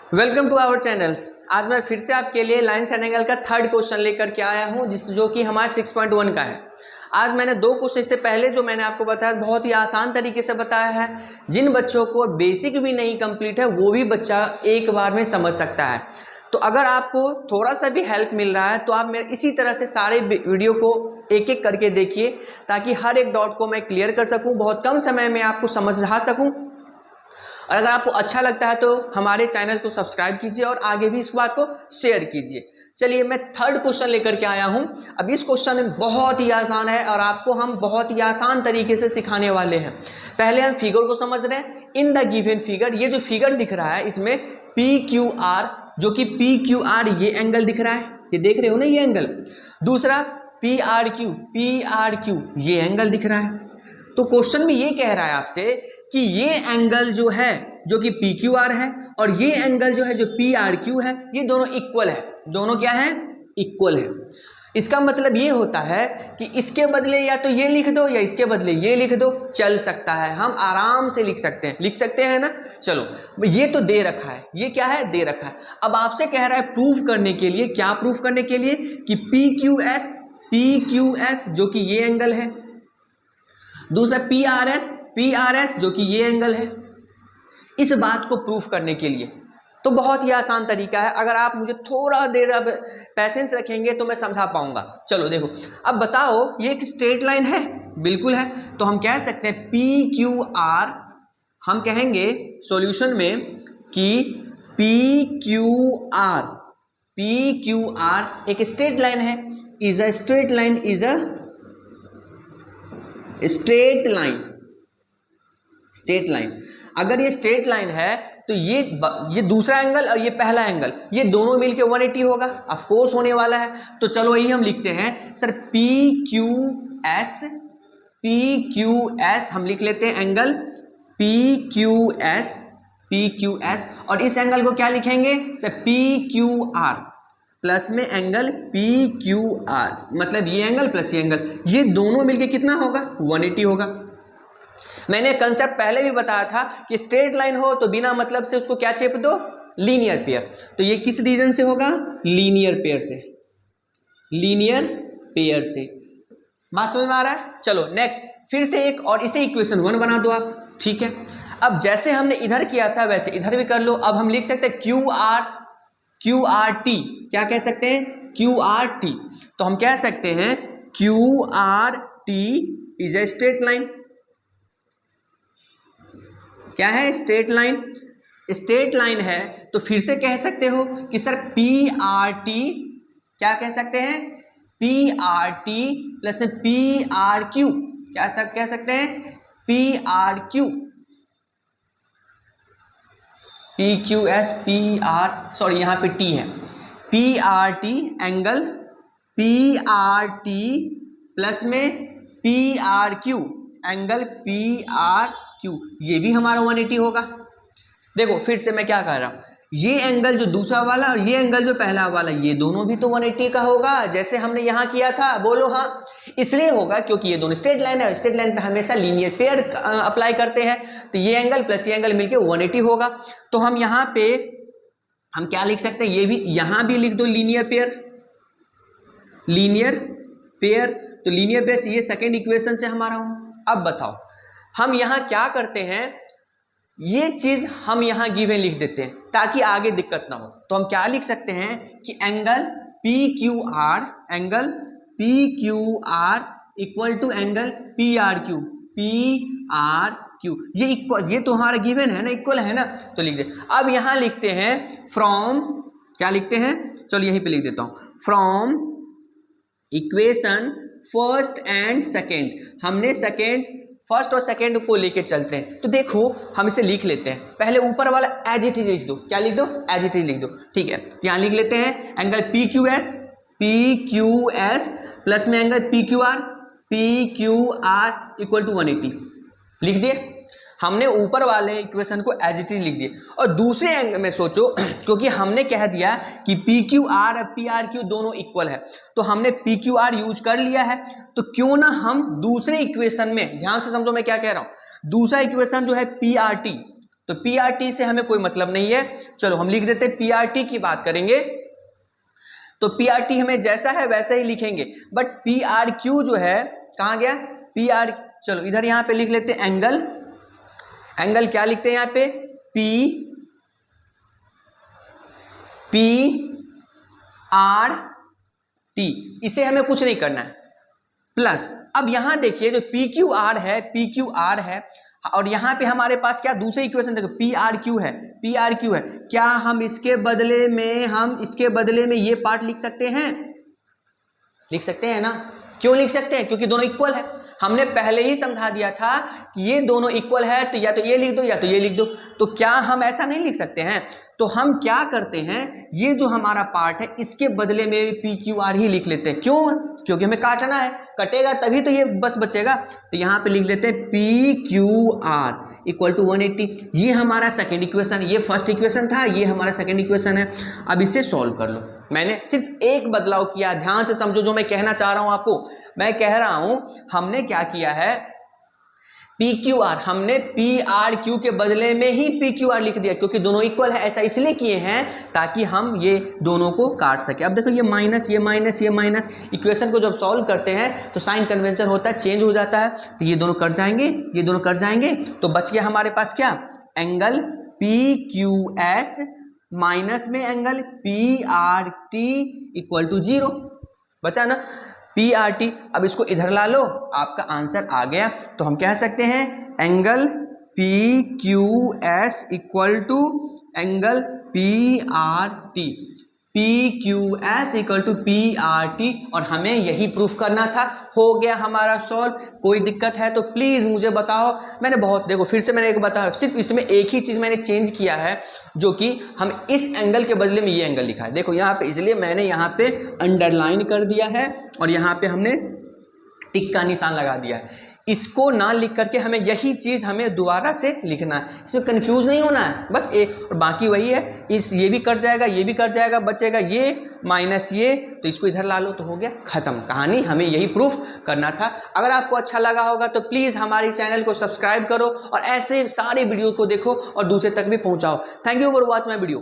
Welcome to our channels. आज मैं फिर से आपके लिए लाइन्स एंड एंगल का थर्ड क्वेश्चन लेकर के आया हूं जो कि हमारा 6.1 का है। आज मैंने दो क्वेश्चन से पहले जो मैंने आपको बताया बहुत ही आसान तरीके से बताया है। जिन बच्चों को बेसिक भी नहीं कंप्लीट है वो भी बच्चा एक बार में समझ सकता है। तो अगर आपको थोड़ा सा भी हेल्प मिल रहा है तो आप मेरे इसी तरह से सारे वीडियो को एक एक करके देखिए ताकि हर एक डॉट को मैं क्लियर कर सकूं, बहुत कम समय में आपको समझा सकूं। और अगर आपको अच्छा लगता है तो हमारे चैनल को सब्सक्राइब कीजिए और आगे भी इस बात को शेयर कीजिए। चलिए मैं थर्ड क्वेश्चन लेकर के आया हूं। अब इस क्वेश्चन बहुत ही आसान है और आपको हम बहुत ही आसान तरीके से सिखाने वाले हैं। पहले हम फिगर को समझ रहे हैं। इन द गिवन फिगर, ये जो फिगर दिख रहा है इसमें पी क्यू आर, जो कि पी क्यू आर ये एंगल दिख रहा है, ये देख रहे हो ना ये एंगल। दूसरा पी आर क्यू ये एंगल दिख रहा है। तो क्वेश्चन में ये कह रहा है आपसे कि ये एंगल जो है जो कि पी क्यू आर है और ये एंगल जो है जो पी आर क्यू है, ये दोनों इक्वल है। दोनों क्या है? इक्वल है। इसका मतलब ये होता है कि इसके बदले या तो ये लिख दो या इसके बदले ये लिख दो, चल सकता है, हम आराम से लिख सकते हैं ना। चलो ये तो दे रखा है, ये क्या है? दे रखा है। अब आपसे कह रहा है प्रूफ करने के लिए, क्या प्रूफ करने के लिए कि पी क्यू एस जो कि ये एंगल है, दूसरा पी आर एस जो कि ये एंगल है। इस बात को प्रूफ करने के लिए तो बहुत ही आसान तरीका है। अगर आप मुझे थोड़ा देर अब पैसेंस रखेंगे तो मैं समझा पाऊंगा। चलो देखो, अब बताओ ये एक स्ट्रेट लाइन है? बिल्कुल है। तो हम कह सकते हैं पी क्यू आर, हम कहेंगे सॉल्यूशन में कि पी क्यू आर एक स्ट्रेट लाइन है, इज अ स्ट्रेट लाइन। अगर ये स्ट्रेट लाइन है तो ये दूसरा एंगल और ये पहला एंगल, ये दोनों मिलके 180 होगा, ऑफ कोर्स होने वाला है। तो चलो यही हम लिखते हैं सर पी क्यू एस हम लिख लेते हैं एंगल पी क्यू एस और इस एंगल को क्या लिखेंगे sir? P Q are plus में एंगल पी क्यू आर, मतलब ये एंगल प्लस ये एंगल, ये दोनों मिलके कितना होगा? 180 होगा। मैंने कंसेप्ट पहले भी बताया था कि स्ट्रेट लाइन हो तो बिना मतलब से उसको क्या चेप दो? Linear pair. तो ये किस रीजन से होगा? लीनियर पेयर से। बात समझ में आ रहा है? चलो नेक्स्ट, फिर से एक और इसे इक्वेशन 1 बना दो आप, ठीक है। अब जैसे हमने इधर किया था वैसे इधर भी कर लो। अब हम लिख सकते हैं क्यू आर टी, क्या कह सकते हैं? Q R T. तो हम कह सकते हैं Q R T is a straight line. क्या है? स्ट्रेट लाइन है। तो फिर से कह सकते हो कि सर पी आर टी, क्या कह सकते हैं? पी आर टी प्लस में पी आर क्यू, क्या सब कह सकते हैं? पी आर क्यू एस यहां पे टी है, P R T angle P R T plus में P R Q angle P R Q, ये भी हमारा 180 होगा। देखो फिर से मैं क्या कह रहा हूं, ये एंगल जो दूसरा वाला और ये एंगल जो पहला वाला, ये दोनों भी तो 180 का होगा जैसे हमने यहां किया था। बोलो हाँ। इसलिए होगा क्योंकि ये दोनों स्ट्रेट लाइन है, स्ट्रेट लाइन पे हमेशा लीनियर पेयर अप्लाई करते हैं। तो ये एंगल प्लस ये एंगल मिलके 180 होगा। तो हम यहां पे हम क्या लिख सकते हैं? ये भी यहां भी लिख दो लीनियर पेयर। तो लीनियर पेयर से ये सेकेंड इक्वेशन से हमारा हो। अब बताओ हम यहां क्या करते हैं, ये चीज हम यहां गिवन लिख देते हैं ताकि आगे दिक्कत ना हो। तो हम क्या लिख सकते हैं कि angle P Q R equal to angle P R Q, ये इक्वल, ये तो हमारा गिवन है ना, इक्वल है ना। तो लिख दे। अब यहां लिखते हैं फ्रॉम, क्या लिखते हैं? चलो यहीं पे लिख देता हूं, from equation first and second. हमने फर्स्ट और सेकेंड को लेके चलते हैं। तो देखो हम इसे लिख लेते हैं। पहले ऊपर वाला एज इट इज लिख दो। क्या लिख दो? एज इट इज लिख दो, ठीक है। तो यहां लिख लेते हैं angle P Q S plus में angle P Q R equal to 180 लिख दिए। हमने ऊपर वाले इक्वेशन को एज इट इज लिख दिए। और दूसरे एंगल में सोचो, क्योंकि हमने कह दिया कि पी क्यू आर और पी आर क्यू दोनों इक्वल है, तो हमने पी क्यू आर यूज कर लिया है। तो क्यों ना हम दूसरे इक्वेशन में, ध्यान से समझो मैं क्या कह रहा हूं, दूसरा इक्वेशन जो है पी आर टी, तो PRT से हमें कोई मतलब नहीं है। चलो हम लिख देते PRT की बात करेंगे, तो PRT हमें जैसा है वैसा ही लिखेंगे, बट PRQ जो है कहाँ गया PR, चलो इधर यहां पे लिख लेते हैं एंगल। एंगल क्या लिखते हैं यहां पे PRT, इसे हमें कुछ नहीं करना है, प्लस अब यहां देखिए जो PQR है और यहां पे हमारे पास क्या दूसरी इक्वेशन देखो PRQ है, क्या हम इसके बदले में ये पार्ट लिख सकते हैं? लिख सकते हैं ना। क्यों लिख सकते हैं? क्योंकि दोनों इक्वल है। हमने पहले ही समझा दिया था कि ये दोनों इक्वल है तो या तो ये लिख दो या तो ये लिख दो, तो क्या हम ऐसा नहीं लिख सकते हैं? तो हम क्या करते हैं, ये जो हमारा पार्ट है इसके बदले में PQR ही लिख लेते हैं। क्यों? क्योंकि हमें काटना है, कटेगा तभी तो ये बस बचेगा। तो यहां पे लिख लेते हैं PQR इक्वल टू 180। ये हमारा सेकेंड इक्वेशन, ये फर्स्ट इक्वेशन था, ये हमारा सेकेंड इक्वेशन है। अब इसे सॉल्व कर लो। मैंने सिर्फ एक बदलाव किया, ध्यान से समझो जो मैं कहना चाह रहा हूं आपको। मैं कह रहा हूं हमने क्या किया है, PQR हमने PRQ के बदले में ही PQR लिख दिया, क्योंकि दोनों इक्वल है। ऐसा इसलिए किए हैं ताकि हम ये दोनों को काट सके। अब देखो ये माइनस इक्वेशन को जब सॉल्व करते हैं तो साइन कन्वेंशन होता है, चेंज हो जाता है, तो ये दोनों कट जाएंगे, तो बच गया हमारे पास क्या, एंगल PQS माइनस में एंगल PRT इक्वल टू 0, बचा ना PRT। अब इसको इधर ला लो, आपका आंसर आ गया। तो हम कह सकते हैं angle PQS equal to angle PQS equal to PRT, और हमें यही प्रूफ करना था। हो गया हमारा सॉल्व। कोई दिक्कत है तो प्लीज मुझे बताओ। मैंने बहुत, देखो फिर से मैंने एक बताया, सिर्फ इसमें एक ही चीज मैंने चेंज किया है, जो कि हम इस एंगल के बदले में ये एंगल लिखा है। देखो यहाँ पे, इसलिए मैंने यहाँ पे अंडरलाइन कर दिया है और यहाँ पे हमने टिक का निशान लगा दिया है। इसको ना लिख करके हमें यही चीज हमें दोबारा से लिखना है, इसमें कंफ्यूज नहीं होना है, बस एक और बाकी वही है। ये भी कट जाएगा, ये भी कट जाएगा, बचेगा ये माइनस ये, तो इसको इधर ला लो तो हो गया खत्म कहानी। हमें यही प्रूफ करना था। अगर आपको अच्छा लगा होगा तो प्लीज हमारे चैनल को सब्सक्राइब करो और ऐसे सारे वीडियो को देखो और दूसरे तक भी पहुंचाओ। Thank you for watch my video.